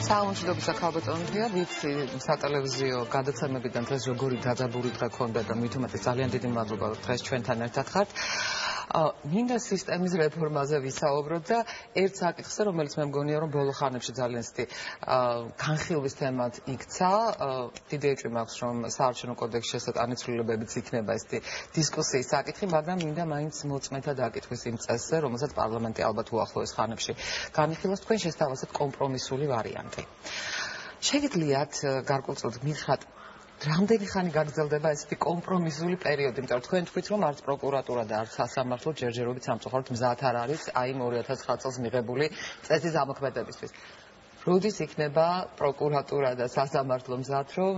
საუნჯდობის ახალბატონია, ვიცი სატელევიზიო გადაცემებიდან დღეს როგორი დაძაბული დღე ქონდა და მით უმეტეს ძალიან დიდი მადლობა დღეს ჩვენთან ერთად ხართ. მინდა სისტემის რეფორმაზე ვისაუბროთ და ერთ საკითხზე, რომელიც მე მგონია, რომ ბოლო ხანებში ძალიან ცივი განხილვის თემად იქცა. დიდი ეჭვი მაქვს, რომ საარჩევნო კოდექსში ესეთანი ცვლილებებიც იქნება ეს დისკუსიის საკითხი, მაგრამ მინდა მაინც მოწმეთა დაკითხვის იმ წესზე, რომელსაც პარლამენტი ალბათ უახლოეს ხანებში განიხილავს. თქვენ შესთავაზეთ კომპრომისული ვარიანტი. შეგიძლიათ გარკვეულწილად მითხრათ, რამდენი ხანი გაგრძელდება ესეთი კომპრომისული პერიოდი, იმიტომ რომ თქვენ თქვით, რომ არც პროკურატურა და არც სასამართლო ჯერჯერობით სამწუხაროდ მზად არ არის აი 2009 წელს მიღებული წესის ამოქმედებისთვის. როდის იქნება პროკურატურა და სასამართლო მზად, რომ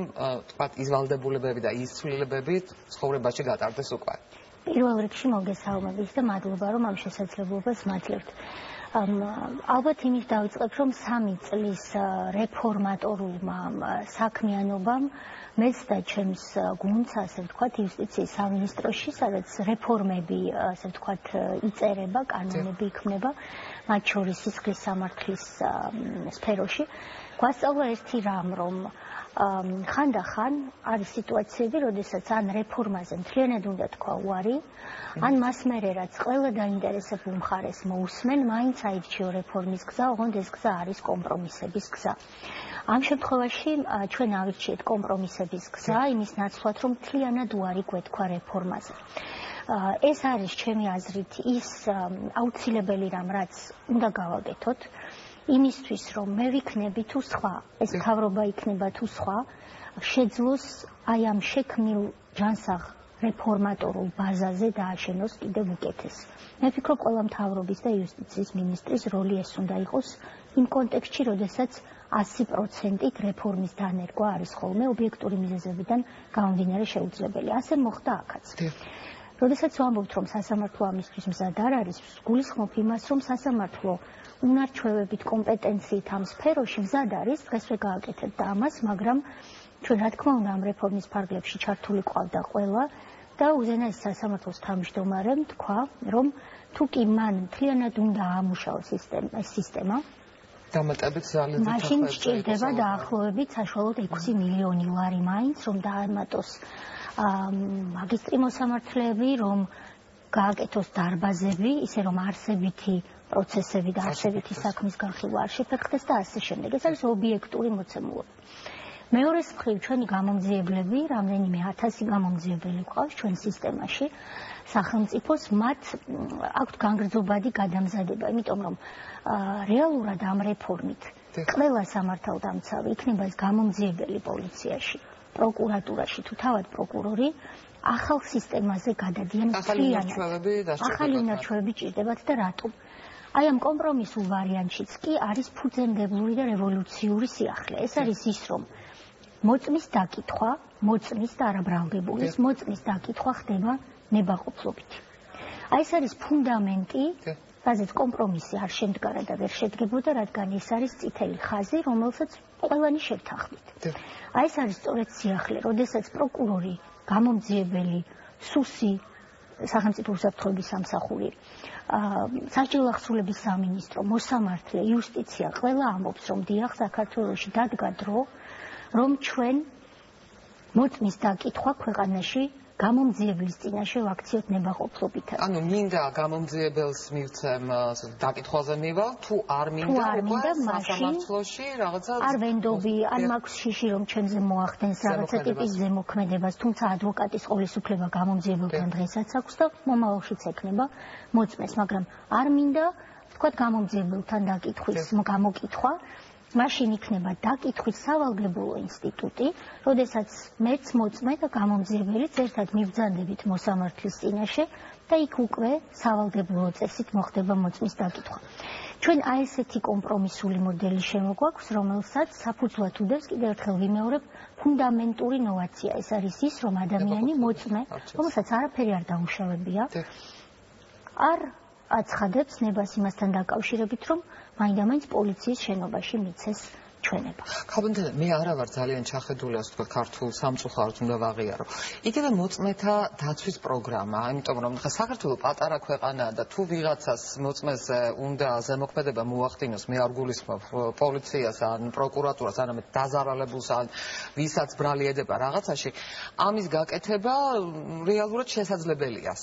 თქვათ ის ვალდებულებები და ის ცვლილებები ცხოვრებაში გატარდეს უკვე? პირველ რიგში მოგესალმებით და მადლობა, რომ ამ შესაძლებლობას მაძლევთ. ალბათ იმით დავიწყებ, რომ 3 წლის რეფორმატორულმა საქმიანობამ მეც და ჩემს გუნდს, ასე ვთქვათ, იუსტიციის სამინისტროში, სადაც რეფორმები, ასე ვთქვათ, იწერება, კანონები იქმნება, მათ შორის სისხლის სამართლის სფეროში, გვასწავლა ერთი რამ, რომ ხანდახან არის სიტუაციები, როდესაც ან რეფორმაზე მთლიანად უნდა თქვა უარი, ან მას მერე რაც ყველა დაინტერესებულ მხარეს მოусმენ, მაინც აირჩიო რეფორმის გზა, ოღონდ ეს გზა არის კომპრომისების გზა. ამ შემთხვევაში ჩვენ ავირჩიეთ კომპრომისების გზა, იმის ნაცვლად, რომ მთლიანად უარი გვეთქვა რეფორმაზე. ეს არის ჩემი აზრით ის აუცილებელი რამ, რაც უნდა გავაკეთოთ. იმისთვის, რომ მე ვიქნები თუ სხვა, ეს მთავრობა იქნება თუ სხვა, შეძლოს აი ამ შექმნილ ჯანსაღ რეფორმატორულ ბაზაზე დააშენოს კიდევ უკეთეს. მე ვფიქრობ, ყველა მთავრობის და იუსტიციის მინისტრის როლი ეს უნდა იყოს იმ კონტექსტში, როდესაც 100%-ით რეფორმის დანერგვა არის ხოლმე ობიექტური მიზეზებიდან გამომდინარე შეუძლებელი. ასე მოხდა აქაც. როდესაც ვამბობთ, რომ სასამართლო ამისთვის მზად არ არის, გულისხმობ იმას, რომ სასამართლო უნარჩვევებით, კომპეტენციით ამ სფეროში მზად არის, დღესვე გააკეთეთ და ამას, მაგრამ ჩვენ რა თქმა უნდა ამ რეფორმის ფარგლებში ჩართული ყავდა ყველა და უზენაეს სასამართლოს თავმჯდომარემ თქვა, რომ თუ კი მან მთლიანად უნდა აამუშავოს ეს სისტემა, დამატებით ძალიან მაშინ სჭირდება დაახლოებით საშუალოდ 6 მილიონი ლარი მაინც, რომ დაემატოს მაგისტრი მოსამართლეები, რომ გააკეთოს დარბაზები, ისე რომ არსებითი პროცესები და არსებითი საქმის განხილვა არ შეფერხდეს და ასე შემდეგ. ეს არის ობიექტური მოცემულობა. მეორეს მხრივ ჩვენი გამომძიებლები, რამდენიმე 1000 გამომძიებელი გვყავს ჩვენ სისტემაში, სახელმწიფოს მათ აქვთ განგრძობადი გადამზადება, იმიტომ რომ რეალურად ამ რეფორმით ყველა სამართალდამცავი იქნება ეს გამომძიებელი პოლიციაში, პროკურატურაში თუ თავად პროკურორი ახალ სისტემაზე გადადიან ახალი უნარჩვევები ჭირდებათ და რატომ? აი ამ კომპრომისულ ვარიანტშიც კი არის ფუძემდებლური და რევოლუციური სიახლე. ეს არის ის, რომ მოწმის დაკითხვა, მოწმის და არა ბრალდებულის, მოწმის დაკითხვა ხდება ნებაყოფლობით. აი ეს არის ფუნდამენტი, რაზეც კომპრომისი არ შემდგარა და ვერ შედგებოდა, რადგან ეს არის წითელი ხაზი, რომელსაც ყველანი შევთანხმდით. აი ეს არის სწორედ სიახლე, როდესაც პროკურორი, გამომძიებელი, სუსი, სახელმწიფო უსაფრთხოების სამსახური, სასჯელო ახსულების სამინისტრო, მოსამართლე, იუსტიცია, ყველა ამბობს, რომ დიახ, საქართველოში დადგა დრო, რომ ჩვენ მოწმის დაკითხვა ქვეყანაში გამომძიებლის წინაშე ვაქციოთ ნებაყოფლობით. ანუ მინდა გამომძიებელს მივცემ დაკითხვაზე მივალ, თუ არ მინდა სასამართლოში რაღაცა არ ვენდობი, ან მაქვს შიში რომ ჩემზე მოახდენს რაღაცა ტიპის ზემოქმედებას, თუმცა ადვოკატის ყოვლისუფლება გამომძიებელთან დღესაც აქვს და მომავალშიც ექნება მოწმეს, მაგრამ არ მინდა, ვთქვათ, გამომძიებელთან დაკითხვის გამოკითხვა. მაშინ იქნება დაკითხვის სავალდებულო ინსტიტუტი, როდესაც მეც მოწმე და გამომძიებელიც ერთად მიბრძანდებით მოსამართლის წინაშე და იქ უკვე სავალდებულო წესით მოხდება მოწმის დაკითხვა. ჩვენ აი ესეთი კომპრომისული მოდელი შემოგვაქვს, რომელსაც საფუძვლად უდევს, კიდევ ერთხელ ვიმეორებ, ფუნდამენტური ნოვაცია. ეს არის ის, რომ ადამიანი მოწმე, რომელსაც არაფერი არ დაუმშავებია, არ აცხადებს ნებას იმასთან დაკავშირებით, რომ მაინდა-მაინც პოლიციის შენობაში მიცეს ჩვენება. ქაბუნდენა, მე არა ვარ ძალიან ჩახედული, ასე ვთქვათ, ქართულ სამწუხაროდ უნდა ვაღიარო. იგივე მოწმეთა დაცვის პროგრამა, იმიტომ რომ ხა საქართველო პატარა ქვეყანაა და თუ ვიღაცას მოწმეს უნდა ზემოქმედება მოახდინოს, მე არ გულისხმობ პოლიციას ან პროკურატურას, არამედ დაზარალებულს ან ვისაც ბრალი ედება რაღაცაში, ამის გაკეთება რეალურად შესაძლებელია.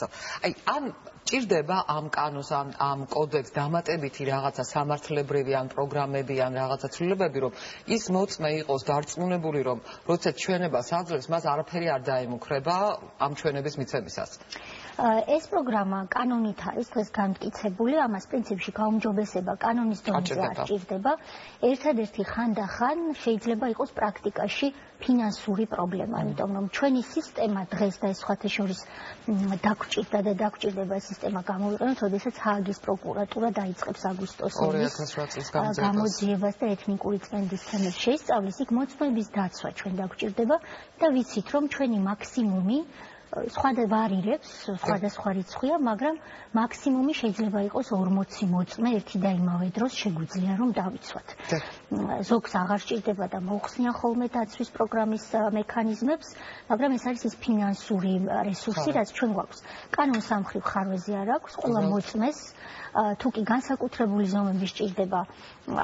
აი, ან ჭირდება ამ კანონს, ამ კოდექსს დამატებითი რაღაცა სამართლებრივი ან პროგრამები ან რაღაცა ცვლილებები, რომ ის მოწმე იყოს დარწმუნებული, რომ როცა ჩვენებას აძლევს, მას არაფერი არ დაემუქრება ამ ჩვენების მიცემისას. ეს პროგრამა კანონით არის დღეს განმტკიცებული, ამას პრინციპში გაუმჯობესება კანონის დონეზე არ ჭირდება. ერთადერთი ხანდახან შეიძლება იყოს პრაქტიკაში ფინანსური პრობლემა, იმიტომ რომ ჩვენი სისტემა დღეს და ეს სხვათა შორის დაგვჭირდა და დაგვჭირდება სისტემა გამოვიყენოთ, როდესაც ჰააგის პროკურატურა დაიწყებს აგვისტოს-ომის გამოძიებას და ეთნიკური წმენდის თემებს შეისწავლის, იქ მოწმეების დაცვა ჩვენ დაგვჭირდება და ვიცით, რომ ჩვენი მაქსიმუმი სხვადასხვა რიცხვია, მაგრამ მაქსიმუმი შეიძლება იყოს 40 მოწმე ერთი და იმავე დროს შეგვიძლია რომ დავიცვათ. ზოგს აღარ სჭირდება და მოხსნიან ხოლმე დაცვის პროგრამის მექანიზმებს, მაგრამ ეს არის ის ფინანსური რესურსი, რაც ჩვენ გვაქვს. კანონს ამ მხრივ ხარვეზე არ აქვს, ყველა მოწმეს თუ კი განსაკუთრებული ზომები სჭირდება,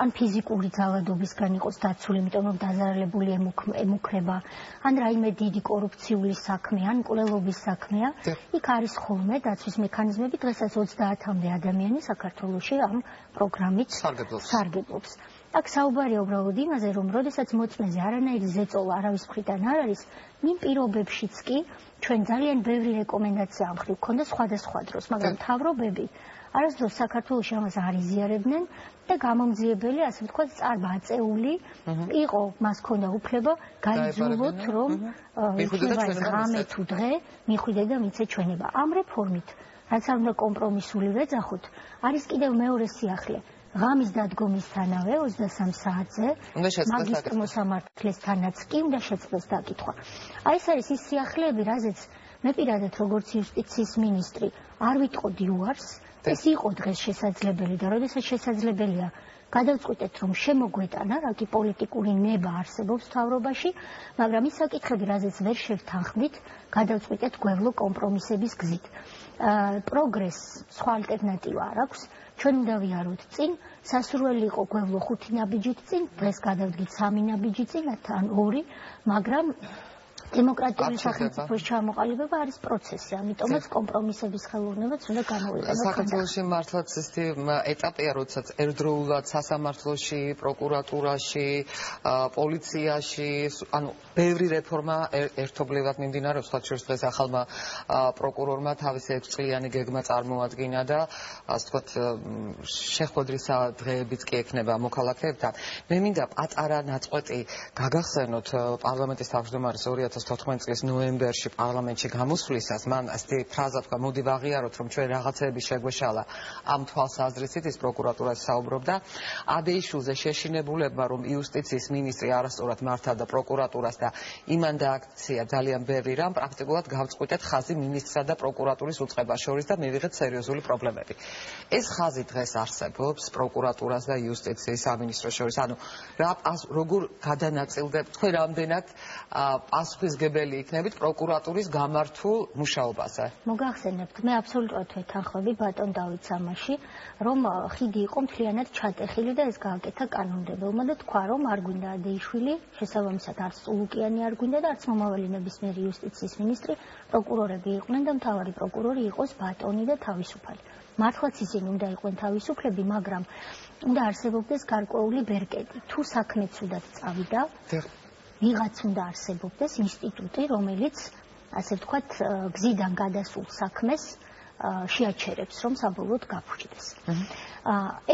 ან ფიზიკური ძალადობისგან იყოს დაცული, იმიტომ რომ დაზარალებული ემუქრება, ან რაიმე დიდი კორუფციული საქმე, ან მკვლელობის საქმეა, იქ არის ხოლმე დაცვის მექანიზმები, დღესაც 30-მდე ადამიანი საქართველოში ამ პროგრამით სარგებლობს. აქ საუბარია უბრალოდ იმაზე, რომ როდესაც მოწმეზე არანაირი ზეწოლა არავის მხრიდან არ არის, იმ პირობებშიც კი ჩვენ ძალიან ბევრი რეკომენდაცია ამ მხრივ გქონდა სხვადასხვა დროს, მაგრამ მთავრობები არასდროს საქართველოში ამას არ იზიარებდნენ და გამომძიებელი, ასე ვთქვათ, წარბაწეული იყო, მას ჰქონდა უფლება გაიძულოთ, რომ იქნება ღამე თუ დღე მიხვიდე და მიცე ჩვენება. ამ რეფორმით, რაც არ უნდა კომპრომისული ვეძახოთ, არის კიდევ მეორე სიახლე. ღამის დადგომისთანავე 23 საათზე მაგისტრ მოსამართლესთანაც კი უნდა შეწყდეს დაკითხვა. აი ეს არის ის სიახლეები, რაზეც მე პირადად როგორც იუსტიციის მინისტრი არ ვიტყოდი უარს. ეს იყო დღეს შესაძლებელი და როდესაც შესაძლებელია გადავწყვიტეთ, რომ შემოგვეტანა, რაგი პოლიტიკური ნება არსებობს მთავრობაში, მაგრამ ის საკითხები, რაზეც ვერ შევთანხმდით, გადავწყვიტეთ გვევლო კომპრომისების გზით. პროგრესს სხვა ალტერნატივა არ აქვს. ჩვენ უნდა ვიაროთ წინ, სასურველი იყო გვევლო 5 ნაბიჯით წინ, დღეს გადავდგით 3 ნაბიჯი წინ, ან 2, მაგრამ დემოკრატიული სახელმწიფოს ჩამოყალიბება არის პროცესი, ამიტომაც კომპრომისების ხელოვნებაც უნდა გამოვიყენოთ. საქართველოში მართლაც ეს ეტაპია, როდესაც ერთდროულად სასამართლოში, პროკურატურაში, პოლიციაში, ანუ ბევრი რეფორმა ერთობლივად მიმდინარეობს, სხვა შორის დღეს ახალმა პროკურორმა თავისი 6 წლიანი გეგმა წარმოადგინა და ასე ვთქვათ, შეხვედრისა დღეებიც კი ექნება მოქალაქეებთან. მე მინდა პატარა ნაწყვეტი გაგახსენოთ პარლამენტის თავმჯდომარის 2014 წლის ნოემბერში პარლამენტში გამოსვლისას მან ასეთი ფრაზა თქვა, მოდი ვაღიაროთ, რომ ჩვენ რაღაცეები შეგვეშალა ამ თვალსაზრისით, ის პროკურატურას საუბრობდა. აბეიშვილზე შეშინებულებმა, რომ იუსტიციის მინისტრი არასწორად მართა და პროკურატურას და იმან დააქცია ძალიან ბევრი რამ, პრაქტიკულად გავწყვიტეთ ხაზი მინისტრსა და პროკურატურის უწყებას შორის და მივიღეთ სერიოზული პრობლემები. ეს ხაზი დღეს არსებობს პროკურატურას და იუსტიციის სამინისტროს შორის. ანუ როგორ გადანაწილდებთ თქვენ რამდენად პასუხისმგებელი იქნებით პროკურატურის გამართულ მუშაობაზე? მოგახსენებთ, მე აბსოლუტურად ვეთანხმები ბატონ დავით სამაში, რომ ხიდი იყო მთლიანად ჩატეხილი და ეს გააკეთა კანონმდებლმა და თქვა, რომ არ გვინდა ადეიშვილი, შესაბამისად არც წულუკიანი არ გვინდა და არც მომავალი ნებისმიერი იუსტიციის მინისტრი, პროკურორები იყვნენ და მთავარი პროკურორი იყოს ბატონი და თავისუფალი. მართლაც ისინი უნდა იყვნენ თავისუფლები, მაგრამ უნდა არსებობდეს გარკვეული ბერკეტი. თუ საქმე ცუდად წავიდა, ვიღაც უნდა არსებობდეს ინსტიტუტი, რომელიც, ასე ვთქვათ, გზიდან გადასულ საქმეს შეაჩერებს, რომ საბოლოოდ გაფუჭდეს.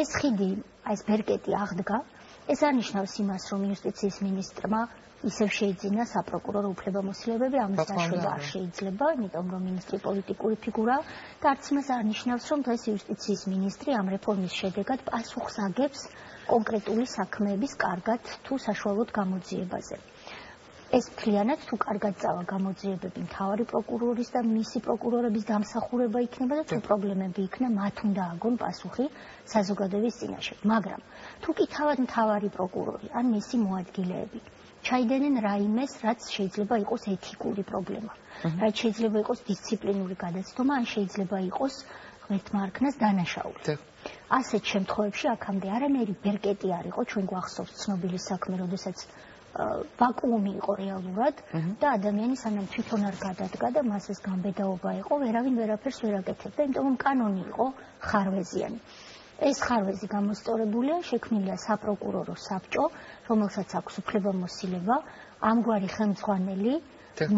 ეს ხიდი, ეს ბერკეტი აღდგა, ეს არ ნიშნავს იმას, რომ იუსტიციის მინისტრმა ისევ შეიძინა საპროკურორო უფლებამოსილებები, ამის დაშვება არ შეიძლება, იმიტომ რომ მინისტრი პოლიტიკური ფიგურაა და არც იმას არ ნიშნავს, რომ დღეს იუსტიციის მინისტრი ამ რეფორმის შედეგად პასუხს აგებს კონკრეტული საქმეების კარგად თუ საშუალოდ გამოძიებაზე. ეს მთლიანად თუ კარგად წავა გამოძიებები მთავარი პროკურორის და მისი პროკურორების დამსახურება იქნება და თუ პრობლემები იქნა, მათ უნდა აგონ პასუხი საზოგადოების წინაშე. მაგრამ თუ კი თავად მთავარი პროკურორი ან მისი მოადგილეები ჩაიდენენ რაიმეს, რაც შეიძლება იყოს ეთიკური პრობლემა, რაც შეიძლება იყოს დისციპლინური გადაცდომა, ან შეიძლება იყოს ღმერთმა არქნას დანაშაული. ასეთ შემთხვევებში აქამდე არანაირი ბერკეტი არ იყო, ჩვენ გვახსოვს ცნობილი საქმე, როდესაც ვაკუუმი იყო რეალურად და ადამიანი სანამ თვითონ არ გადადგა და მას ეს გამბედაობა იყო, ვერავინ ვერაფერს ვერ აკეთებდა, იმიტომ რომ კანონი იყო ხარვეზიანი. ეს ხარვეზი გამოსწორებულია, შექმნილია საპროკურორო საბჭო, რომელსაც აქვს უფლებამოსილება ამგვარი ხელმძღვანელი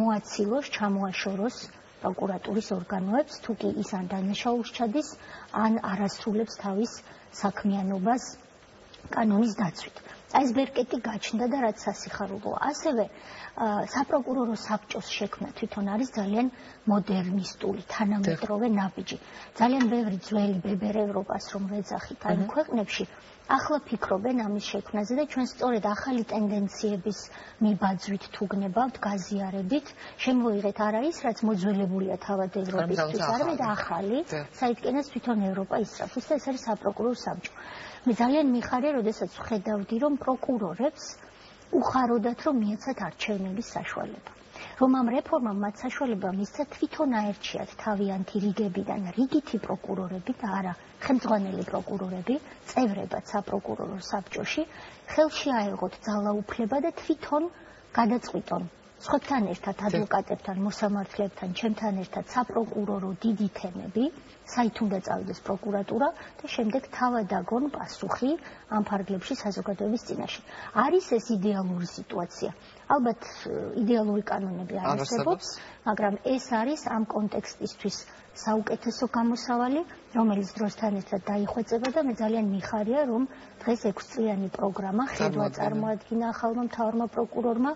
მოაცილოს, ჩამოაშოროს პროკურატურის ორგანოებს, თუ კი ის ან დანაშაულს ჩადის, ან არასრულებს თავის საქმიანობას კანონის დაცვით. ეს ბერკეტი გაჩნდა და რაც სასიხარულოა. ასევე საპროკურორო საბჭოს შექმნა თვითონ არის ძალიან მოდერნისტული, თანამედროვე ნაბიჯი. ძალიან ბევრი ძველი ბებერ ევროპას რომ ვეძახით ამ ქვეყნებში, ახლა ფიქრობენ ამის შექმნაზე და ჩვენ სწორედ ახალი ტენდენციების მიბაძვით თუ გნებავთ, გაზიარებით, შემოვიღეთ არა ის, რაც მოძველებულია თავად ევროპისთვის, არამედ ახალი, საიდანაც თვითონ ევროპა ისწრაფვის და ეს არის საპროკურორო საბჭო. მე ძალიან მიხარია, როდესაც ვხედავდი, რომ პროკურორებს უხაროდათ, რომ მიეცათ არჩევნების საშუალება. რომ ამ რეფორმამ მათ საშუალება მისცა თვითონ აერჩიათ თავიანთი რიგებიდან რიგითი პროკურორები და არა ხელმძღვანელი პროკურორები, წევრებად საპროკურორო საბჭოში, ხელში აეღოთ ძალაუფლება და თვითონ გადაწყვიტონ სხვებთან ერთად, ადვოკატებთან, მოსამართლეებთან, ჩემთან ერთად საპროკურორო დიდი თემები, საით უნდა წავიდეს პროკურატურა და შემდეგ თავად აგონ პასუხი ამ ფარგლებში საზოგადოების წინაშე. არის ეს იდეალური სიტუაცია. ალბათ იდეალური კანონები არ არსებობს, მაგრამ ეს არის ამ კონტექსტისთვის საუკეთესო გამოსავალი, რომელიც დროსთან ერთად დაიხვეწება და მე ძალიან მიხარია, რომ დღეს 6 წლიანი პროგრამა ხედვა წარმოადგინა ახალმა მთავარმა პროკურორმა.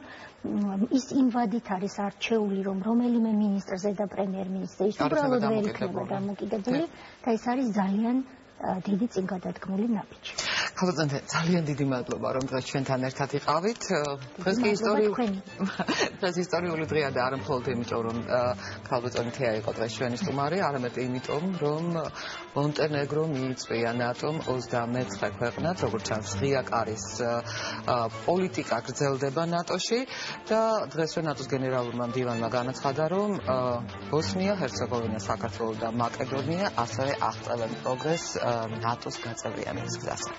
ის იმ ვადით არის არჩეული, რომ რომელიმე მინისტრზე და პრემიერ-მინისტრი უბრალოდ ვერ იქნება დამოკიდებული და ეს არის ძალიან დიდი წინგადადგმული ნაბიჯი. ხალბატონთე, ძალიან დიდი მადლობა, რომ დღეს ჩვენთან ერთად იყავით. დღეს კი ისტორიული დღეა და არა მხოლოდ იმიტომ, რომ ხალბატონი თეა იყო დღეს ჩვენი სტუმარი, არამედ იმიტომ, რომ მონტენეგრო მიიწვია ნატომ 29 ქვეყნად, როგორც ჩანს, ღია კარის პოლიტიკა გრძელდება ნატოში და დღესვე ნატოს გენერალურმა მდივანმა განაცხადა, რომ ბოსნია, ჰერცეგოვინა, საქართველო და მაკედონია ასევე აღწევენ პროგრესს ნატოს გაწევრიანების გზაზე.